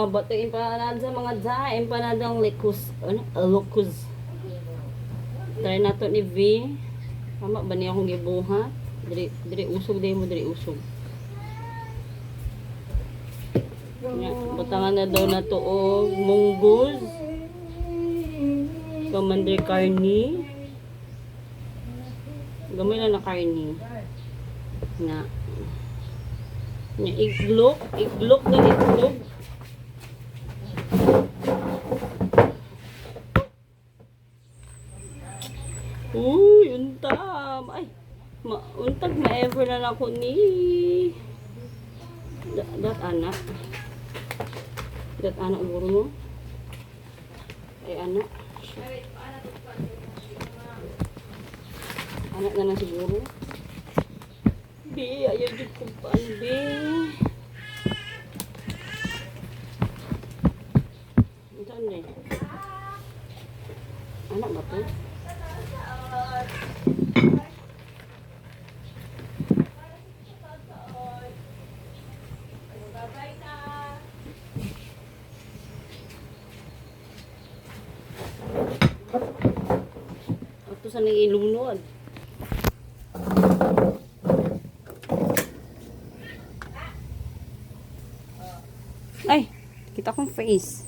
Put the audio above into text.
bato empanada sa mga dya, empanadang likus, ano? Locus. Try nato ni V. Tama ba niya akong gibuhat? Diri usog din mo, diri usog. Butangan na daw na to og munggos. Commander Carney. Gamay na Carney. Na. Iglok na itlog. Uy, untam. Ay, untag ma-ever na ako ni. Dat anak. Dat anak guru mo. Ay, anak. Anak na lang siguro. Bi, ayaw dito kong paan, Bi. Saan eh? Anak ba to? Ito sa nang ilunod. Ay, kita kong face.